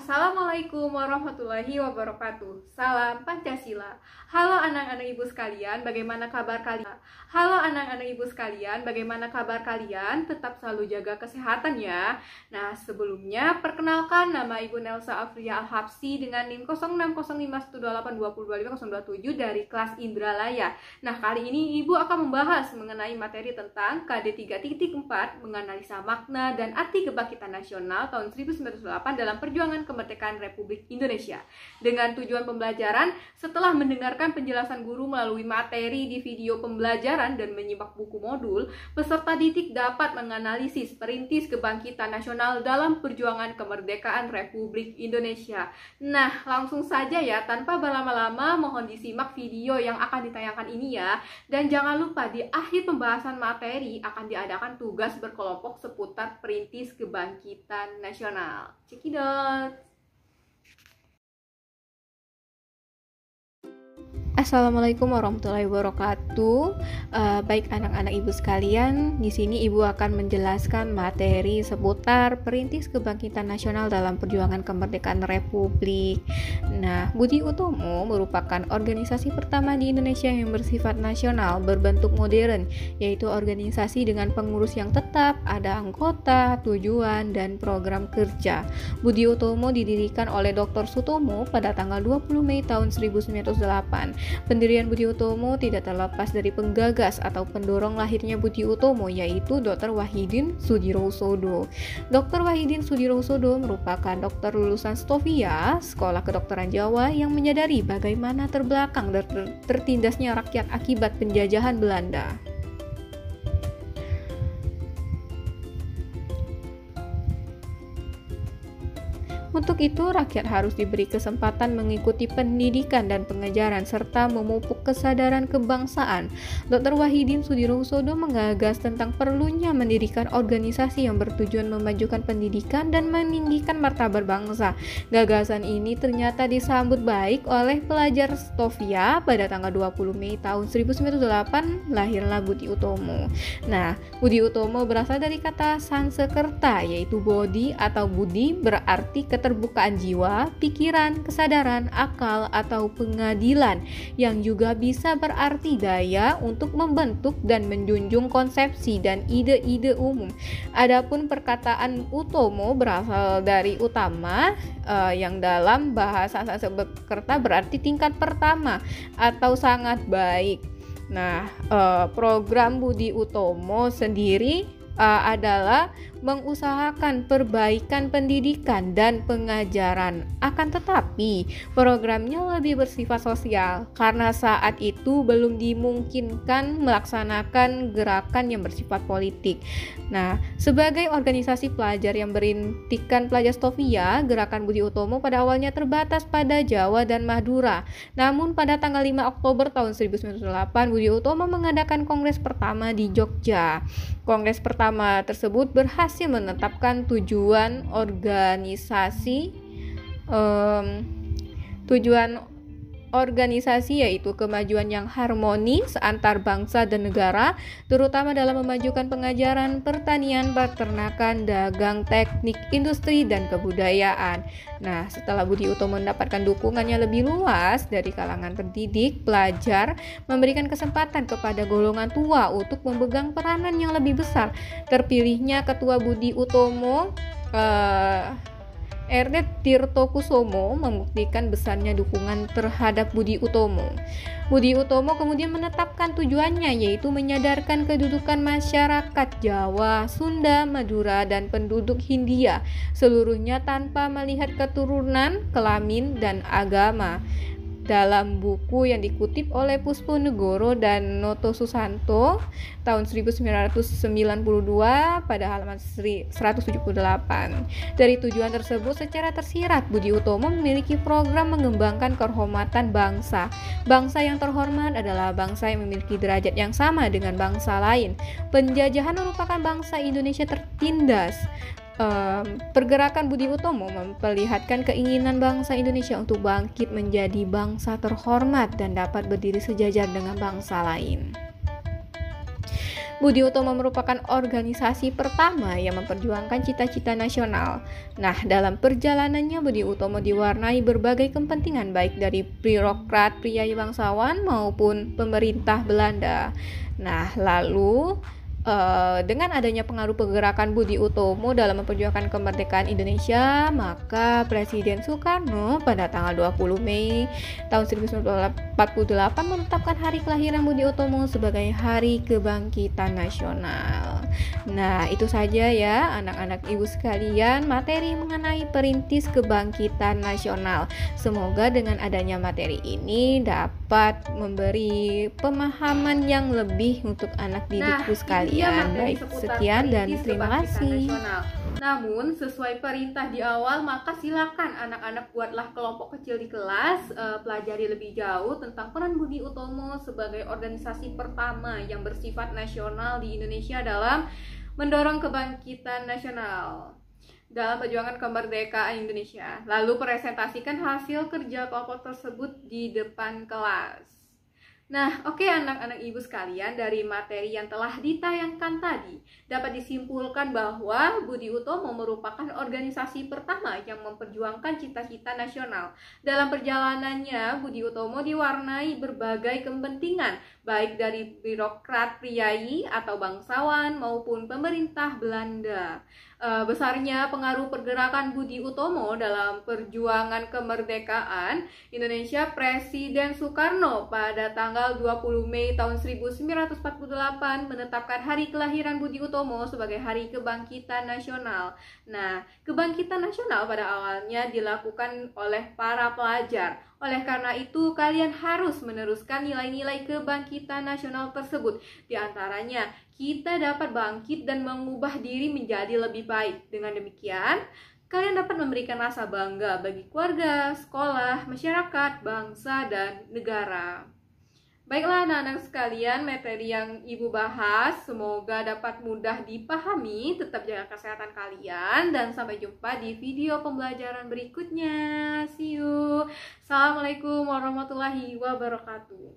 Assalamualaikum warahmatullahi wabarakatuh. Salam Pancasila. Halo anak-anak ibu sekalian, bagaimana kabar kalian? Halo anak-anak ibu sekalian, bagaimana kabar kalian? Tetap selalu jaga kesehatan ya. Nah, sebelumnya perkenalkan, nama Ibu Nelsa Afria Al-Habsi dengan NIM 06051282502527 dari kelas Indralaya. Nah, kali ini Ibu akan membahas mengenai materi tentang KD 3.4 menganalisa makna dan arti kebangkitan nasional tahun 1908 dalam perjuangan kemerdekaan Republik Indonesia. Dengan tujuan pembelajaran, setelah mendengarkan penjelasan guru melalui materi di video pembelajaran dan menyimak buku modul, peserta didik dapat menganalisis perintis kebangkitan nasional dalam perjuangan kemerdekaan Republik Indonesia. Nah, langsung saja ya, tanpa berlama-lama mohon disimak video yang akan ditayangkan ini ya. Dan jangan lupa di akhir pembahasan materi akan diadakan tugas berkelompok seputar perintis kebangkitan nasional. Cekidot. Assalamualaikum warahmatullahi wabarakatuh. Baik anak-anak ibu sekalian, di sini ibu akan menjelaskan materi seputar perintis kebangkitan nasional dalam perjuangan kemerdekaan Republik. Nah, Budi Utomo merupakan organisasi pertama di Indonesia yang bersifat nasional berbentuk modern, yaitu organisasi dengan pengurus yang tetap, ada anggota, tujuan, dan program kerja. Budi Utomo didirikan oleh Dr. Sutomo pada tanggal 20 Mei tahun 1908. Pendirian Budi Utomo tidak terlepas dari penggagas atau pendorong lahirnya Budi Utomo, yaitu Dr. Wahidin Sudirohusodo. Dr. Wahidin Sudirohusodo merupakan dokter lulusan Stovia, Sekolah Kedokteran Jawa, yang menyadari bagaimana terbelakang dan tertindasnya rakyat akibat penjajahan Belanda. Untuk itu, rakyat harus diberi kesempatan mengikuti pendidikan dan pengajaran serta memupuk kesadaran kebangsaan. Dr. Wahidin Sudirohusodo menggagas tentang perlunya mendirikan organisasi yang bertujuan memajukan pendidikan dan meninggikan martabat bangsa. Gagasan ini ternyata disambut baik oleh pelajar Stovia. Pada tanggal 20 Mei tahun 1908 lahirlah Budi Utomo. Nah, Budi Utomo berasal dari kata Sanskerta, yaitu bodhi atau budi, berarti keterbukaan jiwa, pikiran, kesadaran, akal, atau pengadilan, yang juga bisa berarti daya untuk membentuk dan menjunjung konsepsi dan ide-ide umum. Adapun perkataan Utomo berasal dari utama, yang dalam bahasa Sanskerta berarti tingkat pertama atau sangat baik. Nah, program Budi Utomo sendiri adalah mengusahakan perbaikan pendidikan dan pengajaran. Akan tetapi, programnya lebih bersifat sosial karena saat itu belum dimungkinkan melaksanakan gerakan yang bersifat politik. Nah, sebagai organisasi pelajar yang berintikan pelajar Stovia, gerakan Budi Utomo pada awalnya terbatas pada Jawa dan Madura. Namun pada tanggal 5 Oktober tahun 1908, Budi Utomo mengadakan kongres pertama di Jogja. Kongres pertama tersebut berhasil menetapkan tujuan organisasi yaitu kemajuan yang harmonis antar bangsa dan negara, terutama dalam memajukan pengajaran, pertanian, peternakan, dagang, teknik, industri, dan kebudayaan. Nah, setelah Budi Utomo mendapatkan dukungannya lebih luas dari kalangan pendidik, pelajar memberikan kesempatan kepada golongan tua untuk memegang peranan yang lebih besar. Terpilihnya Ketua Budi Utomo, Ernest Tirtokusumo, membuktikan besarnya dukungan terhadap Budi Utomo. Budi Utomo kemudian menetapkan tujuannya, yaitu menyadarkan kedudukan masyarakat Jawa, Sunda, Madura, dan penduduk Hindia seluruhnya tanpa melihat keturunan, kelamin, dan agama. Dalam buku yang dikutip oleh Puspo Negoro dan Noto Susanto tahun 1992 pada halaman 178. Dari tujuan tersebut secara tersirat, Budi Utomo memiliki program mengembangkan kehormatan bangsa. Bangsa yang terhormat adalah bangsa yang memiliki derajat yang sama dengan bangsa lain. Penjajahan merupakan bangsa Indonesia tertindas. Pergerakan Budi Utomo memperlihatkan keinginan bangsa Indonesia untuk bangkit menjadi bangsa terhormat dan dapat berdiri sejajar dengan bangsa lain. Budi Utomo merupakan organisasi pertama yang memperjuangkan cita-cita nasional. Nah, dalam perjalanannya Budi Utomo diwarnai berbagai kepentingan baik dari birokrat priai bangsawan maupun pemerintah Belanda. Nah, lalu dengan adanya pengaruh pergerakan Budi Utomo dalam memperjuangkan kemerdekaan Indonesia, maka Presiden Soekarno pada tanggal 20 Mei tahun 1948 menetapkan hari kelahiran Budi Utomo sebagai Hari Kebangkitan Nasional. Nah, itu saja ya anak-anak ibu sekalian materi mengenai perintis kebangkitan nasional. Semoga dengan adanya materi ini dapat memberi pemahaman yang lebih untuk anak didikku sekalian. Baik, sekian dan terima kasih. Namun, sesuai perintah di awal, maka silakan anak-anak buatlah kelompok kecil di kelas, pelajari lebih jauh tentang peran Budi Utomo sebagai organisasi pertama yang bersifat nasional di Indonesia dalam mendorong kebangkitan nasional dalam perjuangan kemerdekaan Indonesia. Lalu presentasikan hasil kerja kelompok tersebut di depan kelas. Nah, oke anak-anak ibu sekalian, dari materi yang telah ditayangkan tadi dapat disimpulkan bahwa Budi Utomo merupakan organisasi pertama yang memperjuangkan cita-cita nasional. Dalam perjalanannya, Budi Utomo diwarnai berbagai kepentingan, baik dari birokrat priai atau bangsawan maupun pemerintah Belanda. Besarnya pengaruh pergerakan Budi Utomo dalam perjuangan kemerdekaan Indonesia, Presiden Soekarno pada tanggal 20 Mei tahun 1948 menetapkan hari kelahiran Budi Utomo sebagai Hari Kebangkitan Nasional. Nah, kebangkitan nasional pada awalnya dilakukan oleh para pelajar. Oleh karena itu, kalian harus meneruskan nilai-nilai kebangkitan nasional tersebut. Di antaranya, kita dapat bangkit dan mengubah diri menjadi lebih baik. Dengan demikian, kalian dapat memberikan rasa bangga bagi keluarga, sekolah, masyarakat, bangsa, dan negara. Baiklah anak-anak sekalian, materi yang Ibu bahas semoga dapat mudah dipahami. Tetap jaga kesehatan kalian dan sampai jumpa di video pembelajaran berikutnya. See you. Assalamualaikum warahmatullahi wabarakatuh.